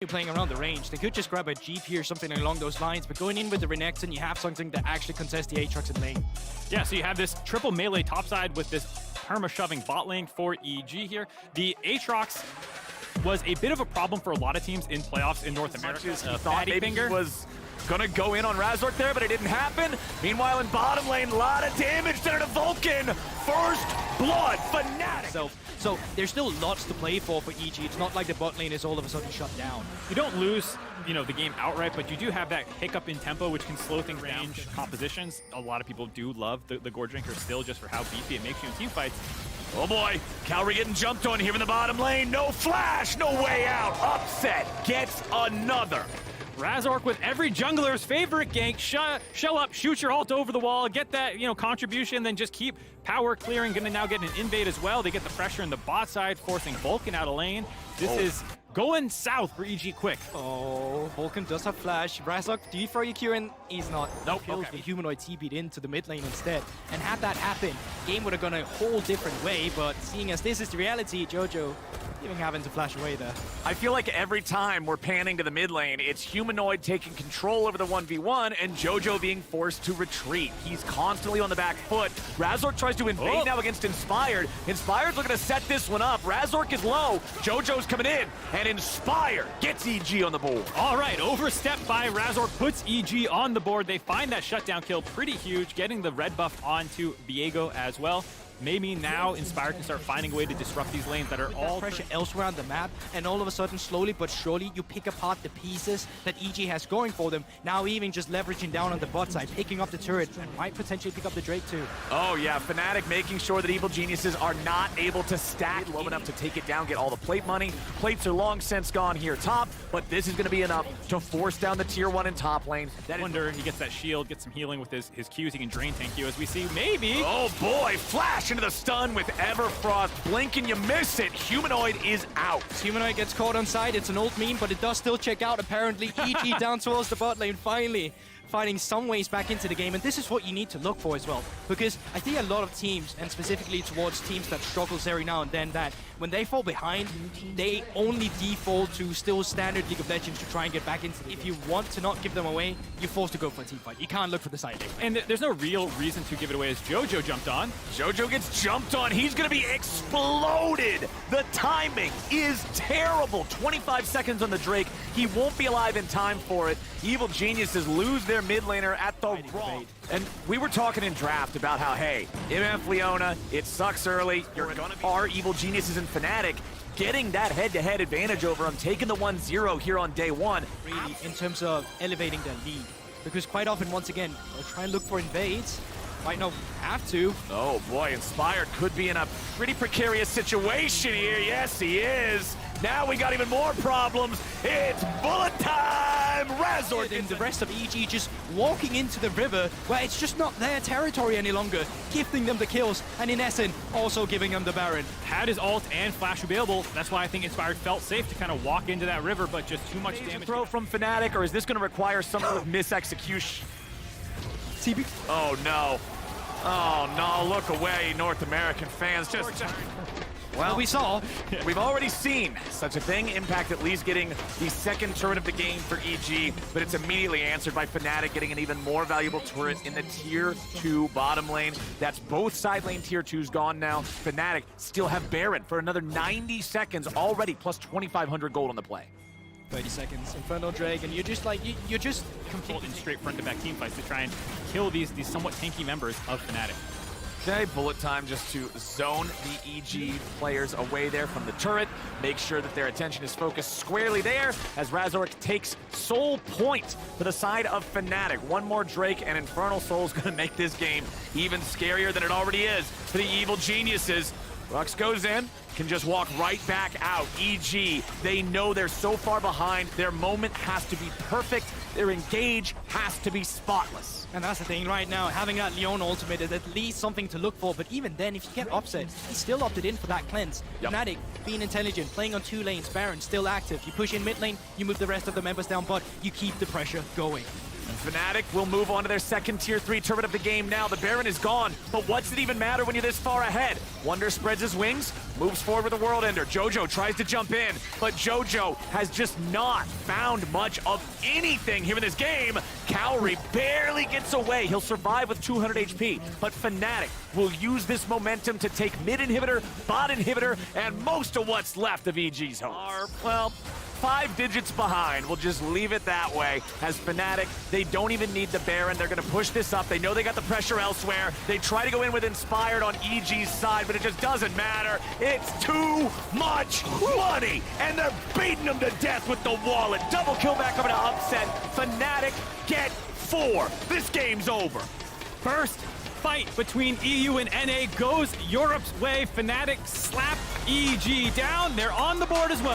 playing around the range. They could just grab a GP or something along those lines, but going in with the Renekton, you have something that actually contest the Aatrox in lane. Yeah, so you have this triple melee topside with this perma-shoving bot lane for EG here. The Aatrox was a bit of a problem for a lot of teams in playoffs in North America. He thought maybe he was gonna go in on Razork there, but it didn't happen. Meanwhile, in bottom lane, a lot of damage there to Vulcan. First blood, Fnatic. So there's still lots to play for EG. It's not like the bot lane is all of a sudden shut down. You don't lose, the game outright, but you do have that hiccup in tempo, which can slow things down. Compositions. A lot of people do love the Gore Drinker still, just for how beefy it makes you in team fights. Oh boy, Calvary getting jumped on here in the bottom lane. No flash, no way out. Upset gets another. Razork with every jungler's favorite gank. Show up, shoot your ult over the wall, get that, contribution, then just keep power clearing. Gonna now get an invade as well. They get the pressure in the bot side, forcing Vulcan out of lane. This is going south for EG quick. Oh, Vulcan does have flash. Razork, do you throw your Q in? He's not. Nope. Kills the humanoid TP'd into the mid lane instead. And had that happen, game would have gone a whole different way, but seeing as this is the reality, Jojo even having to flash away there. I feel like every time we're panning to the mid lane, it's Humanoid taking control over the 1v1 and Jojo being forced to retreat. He's constantly on the back foot. Razork tries to invade now against Inspired. Inspired's looking to set this one up. Razork is low. Jojo's coming in, and Inspired gets EG on the board. All right, overstep by Razork puts EG on the board. They find that shutdown kill pretty huge, getting the red buff onto Viego as well. Maybe now Inspired can start finding a way to disrupt these lanes that are all pressure elsewhere on the map, and all of a sudden, slowly but surely, you pick apart the pieces that EG has going for them. Now even just leveraging down on the bot side, picking up the turret, and might potentially pick up the Drake too. Oh yeah, Fnatic making sure that Evil Geniuses are not able to stack low enough to take it down, get all the plate money. Plates are long since gone here top, but this is going to be enough to force down the tier 1 in top lane. That Wonder, he gets that shield, gets some healing with his Qs. He can drain tank you, as we see. Maybe. Oh boy, flash into the stun with Everfrost. Blink and you miss it. Humanoid is out. Humanoid gets caught on side. It's an old meme, but it does still check out. Apparently, EG down towards the bot lane, finally finding some ways back into the game. And this is what you need to look for as well. Because I think a lot of teams, and specifically towards teams that struggles every now and then, that when they fall behind, they only default to still standard League of Legends to try and get back into it. If you want to not give them away, you're forced to go for a team fight. You can't look for the side lane. And there's no real reason to give it away as Jojo jumped on. Jojo gets jumped on. He's going to be exploded. The timing is terrible. 25 seconds on the Drake. He won't be alive in time for it. Evil Geniuses lose their mid laner at the wrong. And we were talking in draft about how, hey, MF Leona, it sucks early. You're gonna be Evil Geniuses and Fnatic getting that head-to-head advantage over them, taking the 1-0 here on day one. Really, in terms of elevating their lead. Because quite often, once again, they'll try and look for invades. Might not have to. Oh boy, Inspired could be in a pretty precarious situation here. Yes, he is. Now we got even more problems. It's bullet time! Razork! And the rest of EG just walking into the river where it's just not their territory any longer, gifting them the kills, and in essence, also giving them the Baron. Had his ult and flash available. That's why I think Inspired felt safe to kind of walk into that river, but just too much damage. Throw from Fnatic, or is this going to require some sort of misexecution? TB. Oh no. Oh no, look away, North American fans. Well, we saw. We've already seen such a thing. Impact at least getting the second turret of the game for EG, but it's immediately answered by Fnatic getting an even more valuable turret in the tier 2 bottom lane. That's both side lane tier 2s gone now. Fnatic still have Baron for another 90 seconds already, plus 2,500 gold on the play. 30 seconds, Inferno Drake, and you're just like, you're just completely in straight front-to-back team fights to try and kill these somewhat tanky members of Fnatic. Okay, bullet time just to zone the EG players away there from the turret. Make sure that their attention is focused squarely there as Razork takes Soul Point to the side of Fnatic. One more Drake and Infernal Soul is going to make this game even scarier than it already is for the Evil Geniuses. Rux goes in, can just walk right back out. EG, they know they're so far behind. Their moment has to be perfect. Their engage has to be spotless. And that's the thing right now, having that Leon ultimate is at least something to look for, but even then, if you get upset, he still opted in for that cleanse. Fnatic, being intelligent, playing on 2 lanes, Baron still active. You push in mid lane, you move the rest of the members down, but you keep the pressure going. Fnatic will move on to their second tier 3 turret of the game now. The Baron is gone, but what's it even matter when you're this far ahead? Wonder spreads his wings, moves forward with the World Ender. Jojo tries to jump in, but Jojo has just not found much of anything here in this game. Cowrie barely gets away. He'll survive with 200 HP, but Fnatic will use this momentum to take mid inhibitor, bot inhibitor, and most of what's left of EG's home. Well, 5 digits behind. We'll just leave it that way. As Fnatic, they don't even need the Baron. They're going to push this up. They know they got the pressure elsewhere. They try to go in with Inspired on EG's side, but it just doesn't matter. It's too much money, and they're beating them to death with the wallet. Double kill back over to Upset. Fnatic get 4. This game's over. First fight between EU and NA goes Europe's way. Fnatic slap EG down. They're on the board as well.